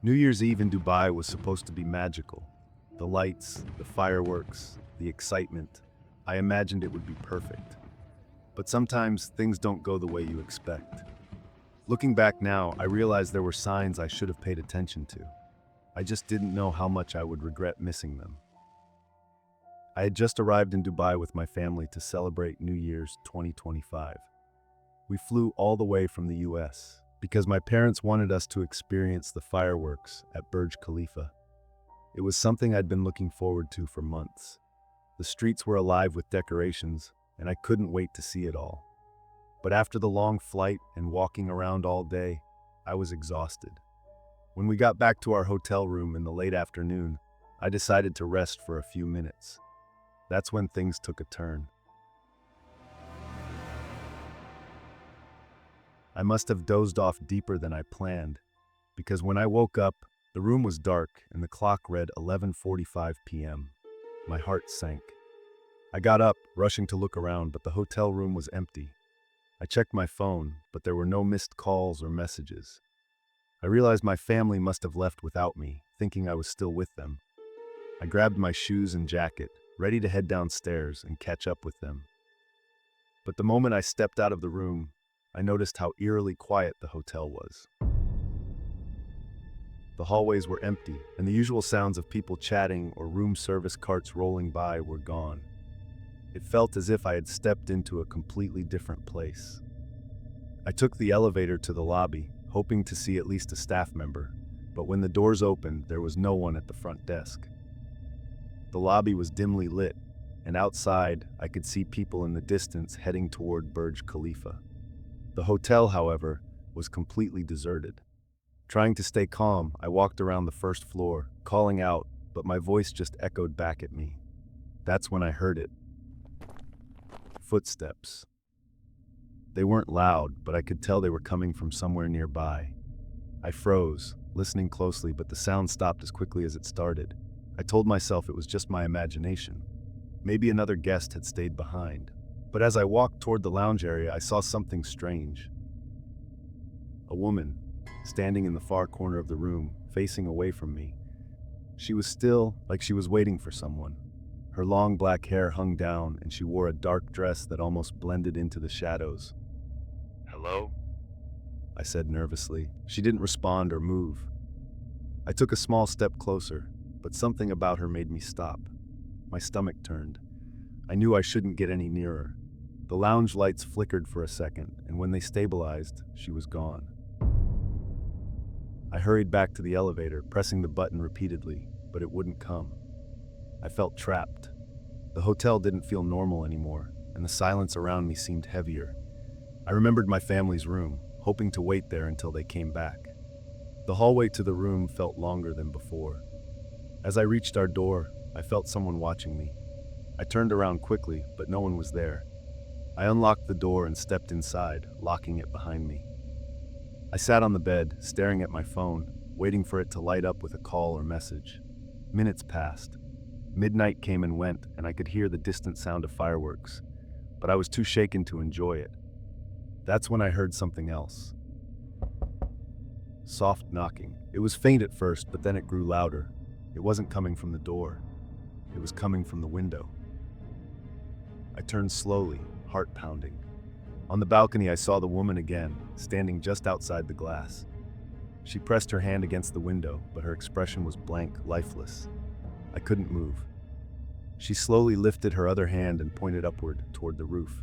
New Year's Eve in Dubai was supposed to be magical. The lights, the fireworks, the excitement. I imagined it would be perfect. But sometimes things don't go the way you expect. Looking back now, I realize there were signs I should have paid attention to. I just didn't know how much I would regret missing them. I had just arrived in Dubai with my family to celebrate New Year's 2025. We flew all the way from the US because my parents wanted us to experience the fireworks at Burj Khalifa. It was something I'd been looking forward to for months. The streets were alive with decorations, and I couldn't wait to see it all. But after the long flight and walking around all day, I was exhausted. When we got back to our hotel room in the late afternoon, I decided to rest for a few minutes. That's when things took a turn. I must have dozed off deeper than I planned, because when I woke up, the room was dark and the clock read 11:45 p.m. My heart sank. I got up, rushing to look around, but the hotel room was empty. I checked my phone, but there were no missed calls or messages. I realized my family must have left without me, thinking I was still with them. I grabbed my shoes and jacket, ready to head downstairs and catch up with them. But the moment I stepped out of the room, I noticed how eerily quiet the hotel was. The hallways were empty, and the usual sounds of people chatting or room service carts rolling by were gone. It felt as if I had stepped into a completely different place. I took the elevator to the lobby, hoping to see at least a staff member, but when the doors opened, there was no one at the front desk. The lobby was dimly lit, and outside, I could see people in the distance heading toward Burj Khalifa. The hotel, however, was completely deserted. Trying to stay calm, I walked around the first floor, calling out, but my voice just echoed back at me. That's when I heard it. Footsteps. They weren't loud, but I could tell they were coming from somewhere nearby. I froze, listening closely, but the sound stopped as quickly as it started. I told myself it was just my imagination. Maybe another guest had stayed behind. But as I walked toward the lounge area, I saw something strange. A woman, standing in the far corner of the room, facing away from me. She was still, like she was waiting for someone. Her long black hair hung down, and she wore a dark dress that almost blended into the shadows. "Hello?" I said nervously. She didn't respond or move. I took a small step closer, but something about her made me stop. My stomach turned. I knew I shouldn't get any nearer. The lounge lights flickered for a second, and when they stabilized, she was gone. I hurried back to the elevator, pressing the button repeatedly, but it wouldn't come. I felt trapped. The hotel didn't feel normal anymore, and the silence around me seemed heavier. I remembered my family's room, hoping to wait there until they came back. The hallway to the room felt longer than before. As I reached our door, I felt someone watching me. I turned around quickly, but no one was there. I unlocked the door and stepped inside, locking it behind me. I sat on the bed, staring at my phone, waiting for it to light up with a call or message. Minutes passed. Midnight came and went, and I could hear the distant sound of fireworks, but I was too shaken to enjoy it. That's when I heard something else. Soft knocking. It was faint at first, but then it grew louder. It wasn't coming from the door. It was coming from the window. I turned slowly, heart pounding. On the balcony, I saw the woman again, standing just outside the glass. She pressed her hand against the window, but her expression was blank, lifeless. I couldn't move. She slowly lifted her other hand and pointed upward, toward the roof.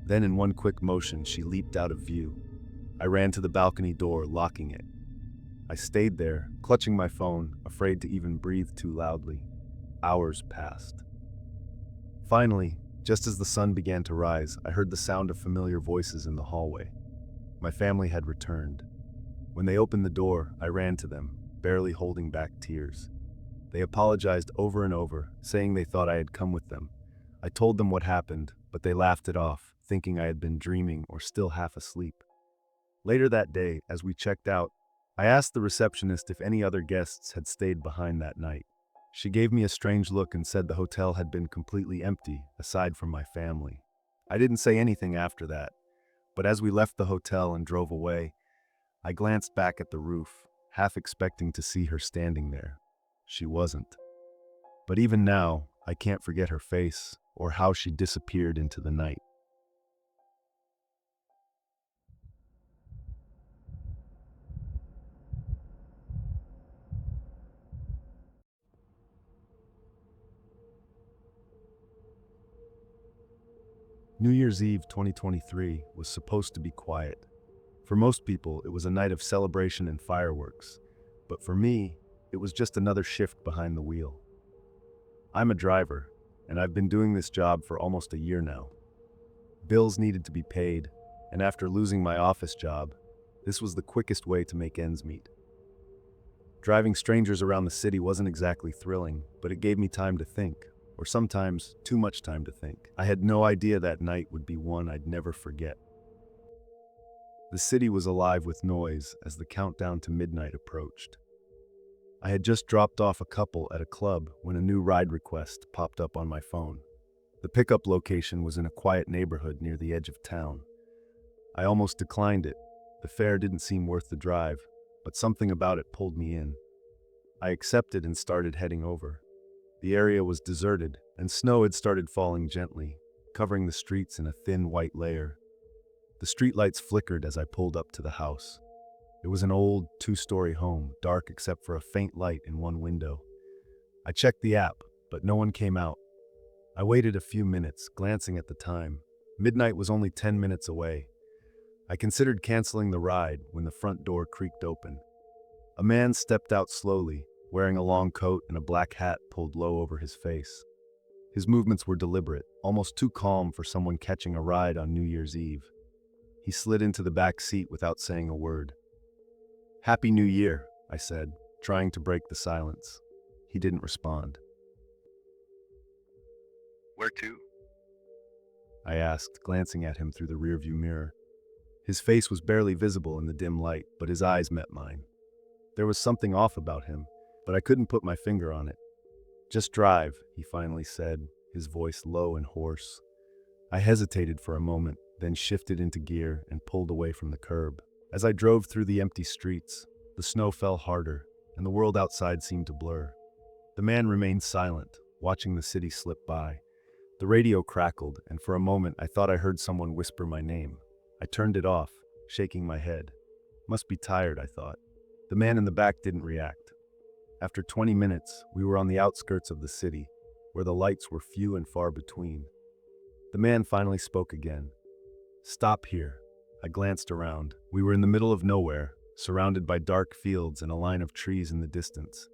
Then, in one quick motion, she leaped out of view. I ran to the balcony door, locking it. I stayed there, clutching my phone, afraid to even breathe too loudly. Hours passed. Finally, just as the sun began to rise, I heard the sound of familiar voices in the hallway. My family had returned. When they opened the door, I ran to them, barely holding back tears. They apologized over and over, saying they thought I had come with them. I told them what happened, but they laughed it off, thinking I had been dreaming or still half asleep. Later that day, as we checked out, I asked the receptionist if any other guests had stayed behind that night. She gave me a strange look and said the hotel had been completely empty, aside from my family. I didn't say anything after that, but as we left the hotel and drove away, I glanced back at the roof, half expecting to see her standing there. She wasn't. But even now, I can't forget her face or how she disappeared into the night. New Year's Eve 2023 was supposed to be quiet. For most people, it was a night of celebration and fireworks. But for me, it was just another shift behind the wheel. I'm a driver, and I've been doing this job for almost a year now. Bills needed to be paid, and after losing my office job, this was the quickest way to make ends meet. Driving strangers around the city wasn't exactly thrilling, but it gave me time to think, or sometimes too much time to think. I had no idea that night would be one I'd never forget. The city was alive with noise as the countdown to midnight approached. I had just dropped off a couple at a club when a new ride request popped up on my phone. The pickup location was in a quiet neighborhood near the edge of town. I almost declined it. The fare didn't seem worth the drive, but something about it pulled me in. I accepted and started heading over. The area was deserted, and snow had started falling gently, covering the streets in a thin white layer. The streetlights flickered as I pulled up to the house. It was an old, two-story home, dark except for a faint light in one window. I checked the app, but no one came out. I waited a few minutes, glancing at the time. Midnight was only 10 minutes away. I considered canceling the ride when the front door creaked open. A man stepped out slowly, wearing a long coat and a black hat pulled low over his face. His movements were deliberate, almost too calm for someone catching a ride on New Year's Eve. He slid into the back seat without saying a word. "Happy New Year," I said, trying to break the silence. He didn't respond. Where to? I asked, glancing at him through the rearview mirror. His face was barely visible in the dim light, but his eyes met mine. There was something off about him, but I couldn't put my finger on it. "Just drive," he finally said, his voice low and hoarse. I hesitated for a moment, then shifted into gear and pulled away from the curb. As I drove through the empty streets, the snow fell harder, and the world outside seemed to blur. The man remained silent, watching the city slip by. The radio crackled, and for a moment I thought I heard someone whisper my name. I turned it off, shaking my head. Must be tired, I thought. The man in the back didn't react. After 20 minutes, we were on the outskirts of the city, where the lights were few and far between. The man finally spoke again. "Stop here." I glanced around. We were in the middle of nowhere, surrounded by dark fields and a line of trees in the distance.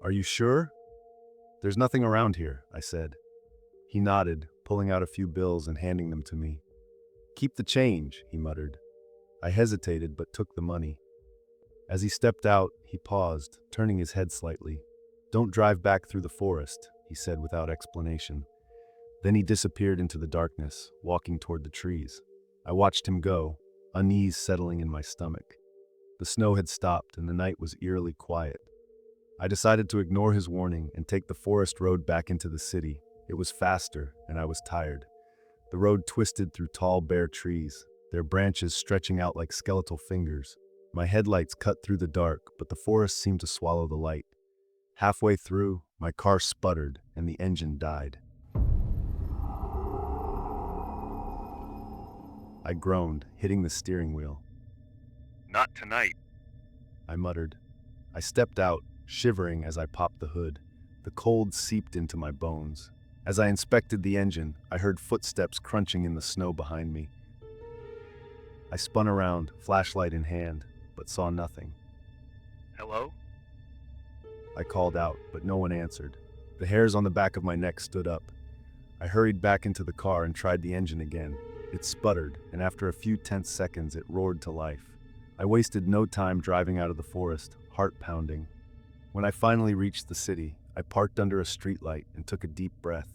"Are you sure?" "There's nothing around here," I said. He nodded, pulling out a few bills and handing them to me. "Keep the change," he muttered. I hesitated but took the money. As he stepped out, he paused, turning his head slightly. "Don't drive back through the forest," he said without explanation. Then he disappeared into the darkness, walking toward the trees. I watched him go, unease settling in my stomach. The snow had stopped and the night was eerily quiet. I decided to ignore his warning and take the forest road back into the city. It was faster, and I was tired. The road twisted through tall, bare trees, their branches stretching out like skeletal fingers. My headlights cut through the dark, but the forest seemed to swallow the light. Halfway through, my car sputtered and the engine died. I groaned, hitting the steering wheel. Not tonight. I muttered. I stepped out, shivering as I popped the hood. The cold seeped into my bones. As I inspected the engine, I heard footsteps crunching in the snow behind me. I spun around, flashlight in hand, but saw nothing. Hello? I called out, but no one answered. The hairs on the back of my neck stood up. I hurried back into the car and tried the engine again. It sputtered, and after a few tense seconds, it roared to life. I wasted no time driving out of the forest, heart pounding. When I finally reached the city, I parked under a streetlight and took a deep breath.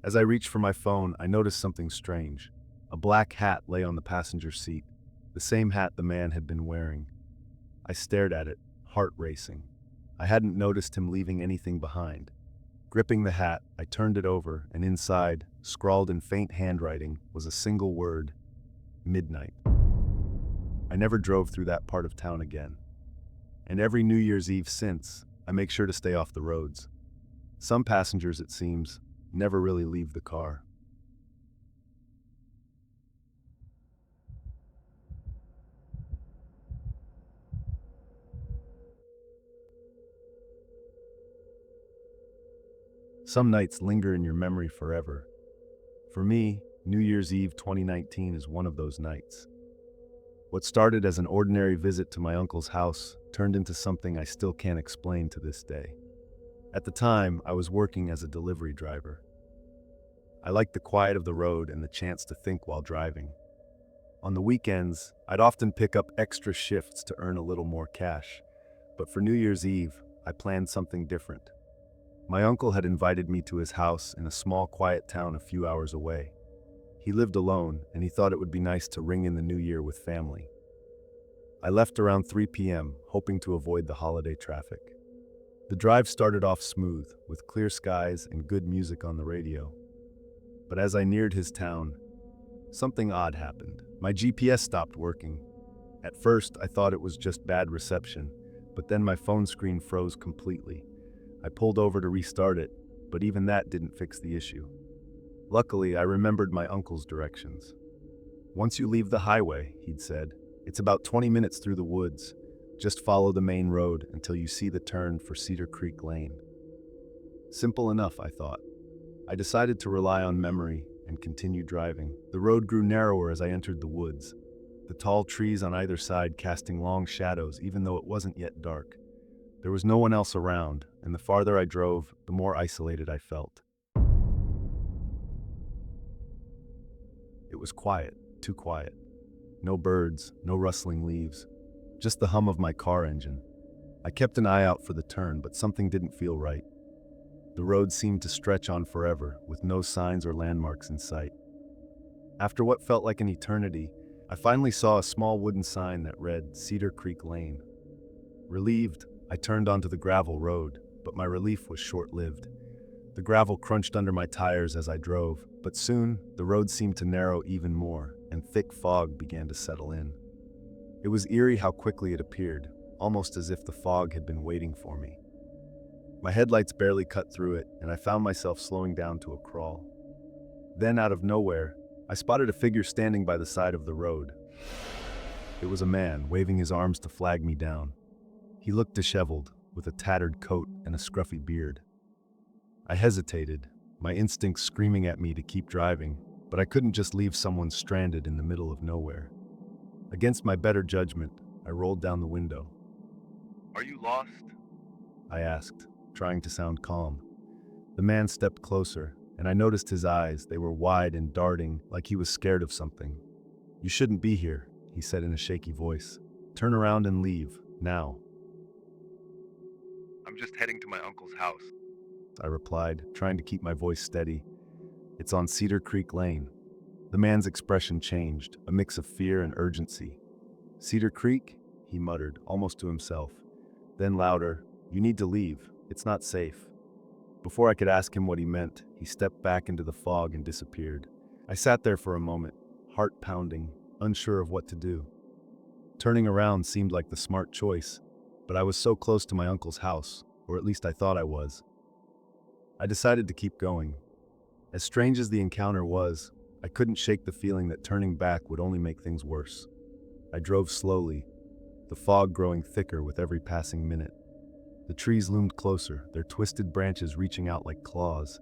As I reached for my phone, I noticed something strange. A black hat lay on the passenger seat, the same hat the man had been wearing. I stared at it, heart racing. I hadn't noticed him leaving anything behind. Gripping the hat, I turned it over, and inside, scrawled in faint handwriting, was a single word: midnight. I never drove through that part of town again. And every New Year's Eve since, I make sure to stay off the roads. Some passengers, it seems, never really leave the car. Some nights linger in your memory forever. For me, New Year's Eve 2019 is one of those nights. What started as an ordinary visit to my uncle's house turned into something I still can't explain to this day. At the time, I was working as a delivery driver. I liked the quiet of the road and the chance to think while driving. On the weekends, I'd often pick up extra shifts to earn a little more cash. But for New Year's Eve, I planned something different. My uncle had invited me to his house in a small, quiet town a few hours away. He lived alone, and he thought it would be nice to ring in the new year with family. I left around 3 p.m., hoping to avoid the holiday traffic. The drive started off smooth, with clear skies and good music on the radio. But as I neared his town, something odd happened. My GPS stopped working. At first, I thought it was just bad reception, but then my phone screen froze completely. I pulled over to restart it, but even that didn't fix the issue. Luckily, I remembered my uncle's directions. "Once you leave the highway," he'd said, "it's about 20 minutes through the woods. Just follow the main road until you see the turn for Cedar Creek Lane." Simple enough, I thought. I decided to rely on memory and continue driving. The road grew narrower as I entered the woods, the tall trees on either side casting long shadows even though it wasn't yet dark. There was no one else around, and the farther I drove, the more isolated I felt. It was quiet, too quiet. No birds, no rustling leaves, just the hum of my car engine. I kept an eye out for the turn, but something didn't feel right. The road seemed to stretch on forever, with no signs or landmarks in sight. After what felt like an eternity, I finally saw a small wooden sign that read Cedar Creek Lane. Relieved, I turned onto the gravel road, but my relief was short-lived. The gravel crunched under my tires as I drove, but soon the road seemed to narrow even more, and thick fog began to settle in. It was eerie how quickly it appeared, almost as if the fog had been waiting for me. My headlights barely cut through it, and I found myself slowing down to a crawl. Then, out of nowhere, I spotted a figure standing by the side of the road. It was a man, waving his arms to flag me down. He looked disheveled, with a tattered coat and a scruffy beard. I hesitated, my instincts screaming at me to keep driving, but I couldn't just leave someone stranded in the middle of nowhere. Against my better judgment, I rolled down the window. Are you lost? I asked, trying to sound calm. The man stepped closer, and I noticed his eyes. They were wide and darting, like he was scared of something. "You shouldn't be here," he said in a shaky voice. "Turn around and leave, now." I'm just heading to my uncle's house. I replied, trying to keep my voice steady. "It's on Cedar Creek Lane." The man's expression changed, a mix of fear and urgency. "Cedar Creek?" he muttered, almost to himself. Then louder, "You need to leave. It's not safe." Before I could ask him what he meant, he stepped back into the fog and disappeared. I sat there for a moment, heart pounding, unsure of what to do. Turning around seemed like the smart choice, but I was so close to my uncle's house, or at least I thought I was. I decided to keep going. As strange as the encounter was, I couldn't shake the feeling that turning back would only make things worse. I drove slowly, the fog growing thicker with every passing minute. The trees loomed closer, their twisted branches reaching out like claws.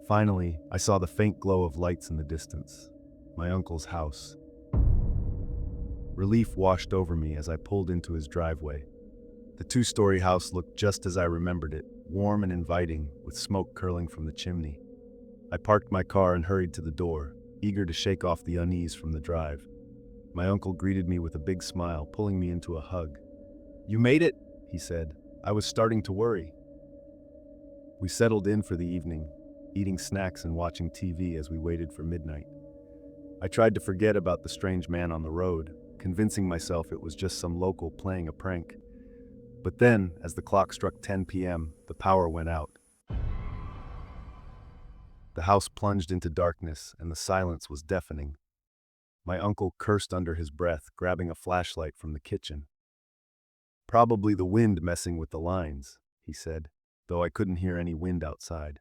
Finally, I saw the faint glow of lights in the distance. My uncle's house. Relief washed over me as I pulled into his driveway. The two-story house looked just as I remembered it, warm and inviting, with smoke curling from the chimney. I parked my car and hurried to the door, eager to shake off the unease from the drive. My uncle greeted me with a big smile, pulling me into a hug. "You made it," he said. "I was starting to worry." We settled in for the evening, eating snacks and watching TV as we waited for midnight. I tried to forget about the strange man on the road, convincing myself it was just some local playing a prank. But then, as the clock struck 10 p.m., the power went out. The house plunged into darkness, and the silence was deafening. My uncle cursed under his breath, grabbing a flashlight from the kitchen. Probably the wind messing with the lines, he said, though I couldn't hear any wind outside.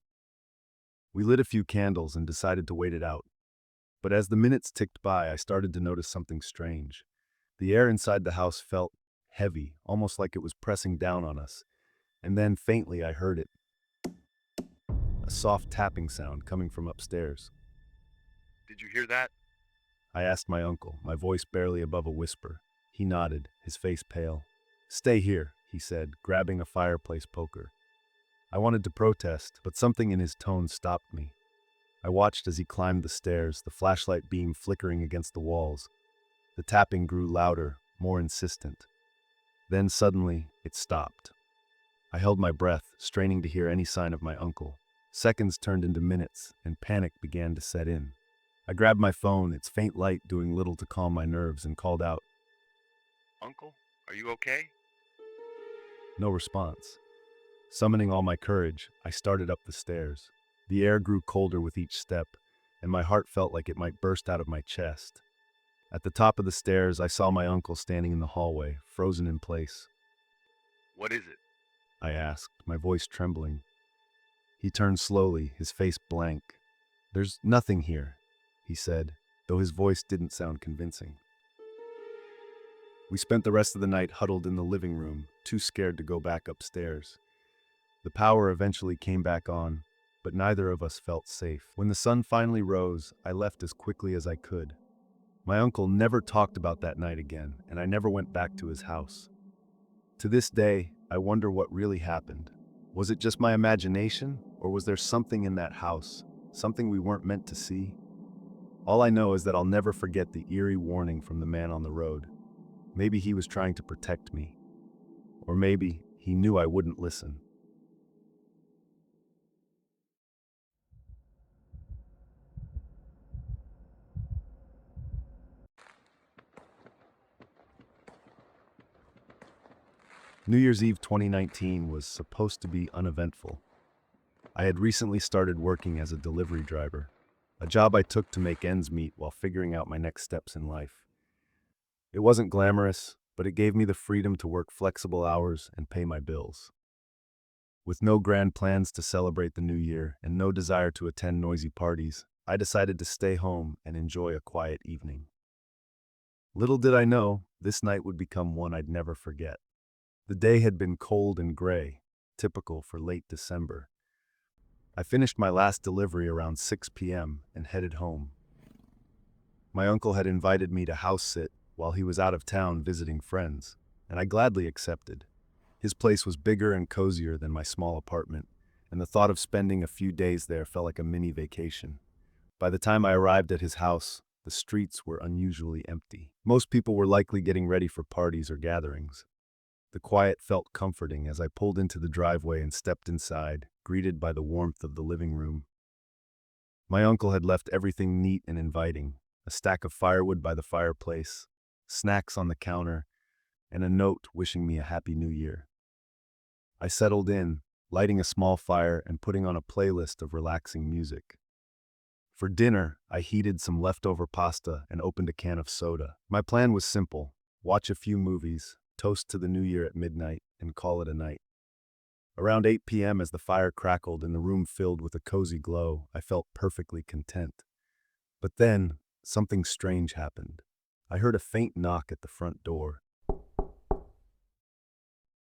We lit a few candles and decided to wait it out. But as the minutes ticked by, I started to notice something strange. The air inside the house felt heavy, almost like it was pressing down on us. And then, faintly, I heard it, a soft tapping sound coming from upstairs. Did you hear that? I asked my uncle, my voice barely above a whisper. He nodded, his face pale. "Stay here," he said, grabbing a fireplace poker. I wanted to protest, but something in his tone stopped me. I watched as he climbed the stairs, the flashlight beam flickering against the walls. The tapping grew louder, more insistent. Then suddenly, it stopped. I held my breath, straining to hear any sign of my uncle. Seconds turned into minutes, and panic began to set in. I grabbed my phone, its faint light doing little to calm my nerves, and called out. Uncle, are you okay? No response. Summoning all my courage, I started up the stairs. The air grew colder with each step, and my heart felt like it might burst out of my chest. At the top of the stairs, I saw my uncle standing in the hallway, frozen in place. What is it? I asked, my voice trembling. He turned slowly, his face blank. "There's nothing here," he said, though his voice didn't sound convincing. We spent the rest of the night huddled in the living room, too scared to go back upstairs. The power eventually came back on, but neither of us felt safe. When the sun finally rose, I left as quickly as I could. My uncle never talked about that night again, and I never went back to his house. To this day, I wonder what really happened. Was it just my imagination, or was there something in that house, something we weren't meant to see? All I know is that I'll never forget the eerie warning from the man on the road. Maybe he was trying to protect me. Or maybe he knew I wouldn't listen. New Year's Eve 2019 was supposed to be uneventful. I had recently started working as a delivery driver, a job I took to make ends meet while figuring out my next steps in life. It wasn't glamorous, but it gave me the freedom to work flexible hours and pay my bills. With no grand plans to celebrate the new year and no desire to attend noisy parties, I decided to stay home and enjoy a quiet evening. Little did I know, this night would become one I'd never forget. The day had been cold and gray, typical for late December. I finished my last delivery around 6 p.m. and headed home. My uncle had invited me to house sit while he was out of town visiting friends, and I gladly accepted. His place was bigger and cozier than my small apartment, and the thought of spending a few days there felt like a mini vacation. By the time I arrived at his house, the streets were unusually empty. Most people were likely getting ready for parties or gatherings. The quiet felt comforting as I pulled into the driveway and stepped inside, greeted by the warmth of the living room. My uncle had left everything neat and inviting, a stack of firewood by the fireplace, snacks on the counter, and a note wishing me a happy new year. I settled in, lighting a small fire and putting on a playlist of relaxing music. For dinner, I heated some leftover pasta and opened a can of soda. My plan was simple: watch a few movies, toast to the new year at midnight, and call it a night. Around 8 p.m., as the fire crackled and the room filled with a cozy glow, I felt perfectly content. But then, something strange happened. I heard a faint knock at the front door.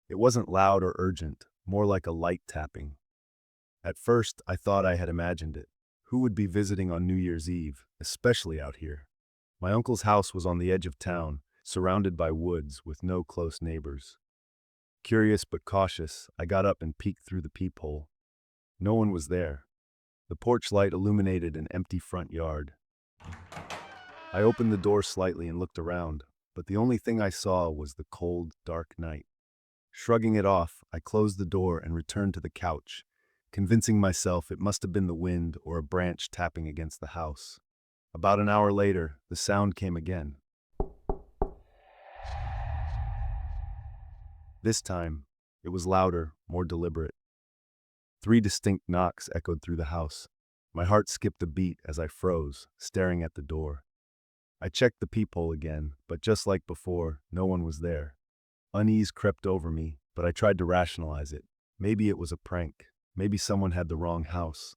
It wasn't loud or urgent, more like a light tapping. At first, I thought I had imagined it. Who would be visiting on New Year's Eve, especially out here? My uncle's house was on the edge of town, surrounded by woods with no close neighbors. Curious but cautious, I got up and peeked through the peephole. No one was there. The porch light illuminated an empty front yard. I opened the door slightly and looked around, but the only thing I saw was the cold, dark night. Shrugging it off, I closed the door and returned to the couch, convincing myself it must have been the wind or a branch tapping against the house. About an hour later, the sound came again. This time, it was louder, more deliberate. 3 distinct knocks echoed through the house. My heart skipped a beat as I froze, staring at the door. I checked the peephole again, but just like before, no one was there. Unease crept over me, but I tried to rationalize it. Maybe it was a prank. Maybe someone had the wrong house.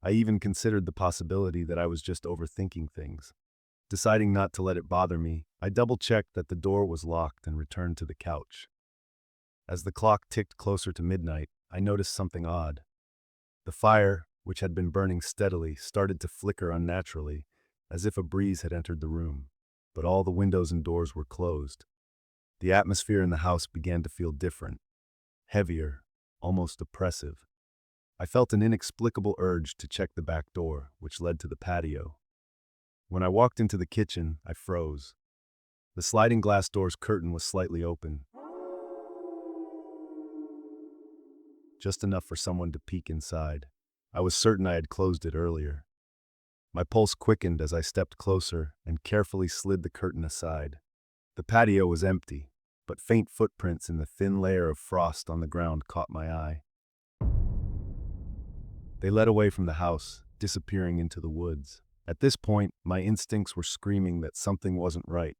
I even considered the possibility that I was just overthinking things. Deciding not to let it bother me, I double-checked that the door was locked and returned to the couch. As the clock ticked closer to midnight, I noticed something odd. The fire, which had been burning steadily, started to flicker unnaturally, as if a breeze had entered the room. But all the windows and doors were closed. The atmosphere in the house began to feel different, heavier, almost oppressive. I felt an inexplicable urge to check the back door, which led to the patio. When I walked into the kitchen, I froze. The sliding glass door's curtain was slightly open, just enough for someone to peek inside. I was certain I had closed it earlier. My pulse quickened as I stepped closer and carefully slid the curtain aside. The patio was empty, but faint footprints in the thin layer of frost on the ground caught my eye. They led away from the house, disappearing into the woods. At this point, my instincts were screaming that something wasn't right.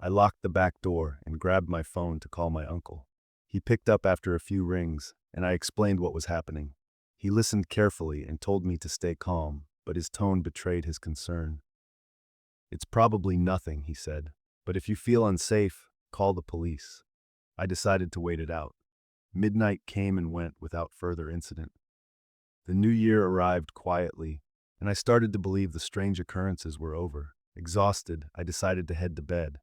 I locked the back door and grabbed my phone to call my uncle. He picked up after a few rings, and I explained what was happening. He listened carefully and told me to stay calm, but his tone betrayed his concern. "It's probably nothing," he said, "but if you feel unsafe, call the police." I decided to wait it out. Midnight came and went without further incident. The new year arrived quietly, and I started to believe the strange occurrences were over. Exhausted, I decided to head to bed,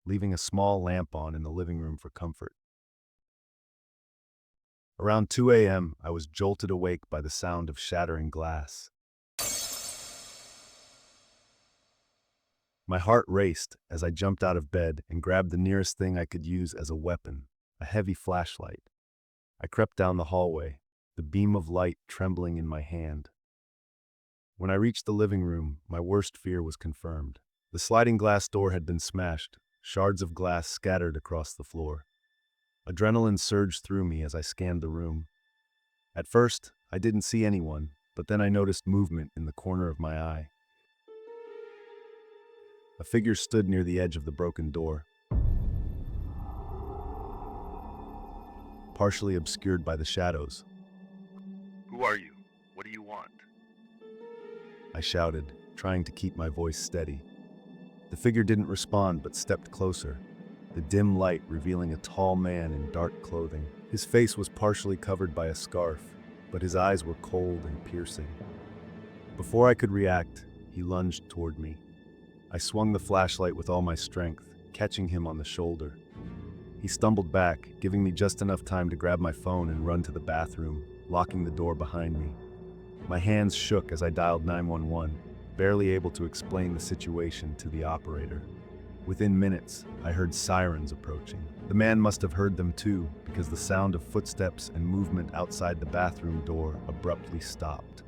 leaving a small lamp on in the living room for comfort. Around 2 a.m., I was jolted awake by the sound of shattering glass. My heart raced as I jumped out of bed and grabbed the nearest thing I could use as a weapon, a heavy flashlight. I crept down the hallway, the beam of light trembling in my hand. When I reached the living room, my worst fear was confirmed. The sliding glass door had been smashed, shards of glass scattered across the floor. Adrenaline surged through me as I scanned the room. At first, I didn't see anyone, but then I noticed movement in the corner of my eye. A figure stood near the edge of the broken door, partially obscured by the shadows. Who are you? What do you want? I shouted, trying to keep my voice steady. The figure didn't respond but stepped closer, the dim light revealing a tall man in dark clothing. His face was partially covered by a scarf, but his eyes were cold and piercing. Before I could react, he lunged toward me. I swung the flashlight with all my strength, catching him on the shoulder. He stumbled back, giving me just enough time to grab my phone and run to the bathroom, locking the door behind me. My hands shook as I dialed 911, barely able to explain the situation to the operator. Within minutes, I heard sirens approaching. The man must have heard them too, because the sound of footsteps and movement outside the bathroom door abruptly stopped.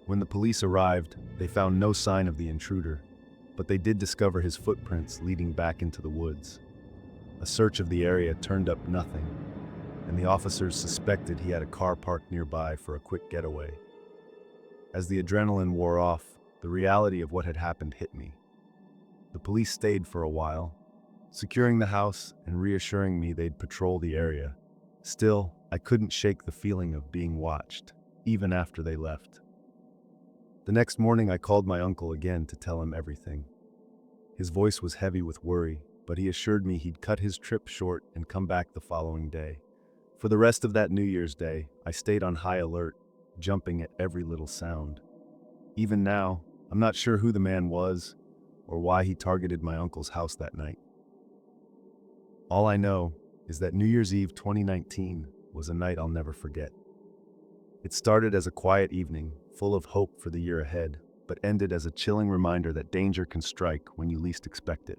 When the police arrived, they found no sign of the intruder, but they did discover his footprints leading back into the woods. A search of the area turned up nothing, and the officers suspected he had a car parked nearby for a quick getaway. As the adrenaline wore off, the reality of what had happened hit me. The police stayed for a while, securing the house and reassuring me they'd patrol the area. Still, I couldn't shake the feeling of being watched, even after they left. The next morning, I called my uncle again to tell him everything. His voice was heavy with worry, but he assured me he'd cut his trip short and come back the following day. For the rest of that New Year's Day, I stayed on high alert, jumping at every little sound. Even now, I'm not sure who the man was or why he targeted my uncle's house that night. All I know is that New Year's Eve 2019 was a night I'll never forget. It started as a quiet evening, full of hope for the year ahead, but ended as a chilling reminder that danger can strike when you least expect it.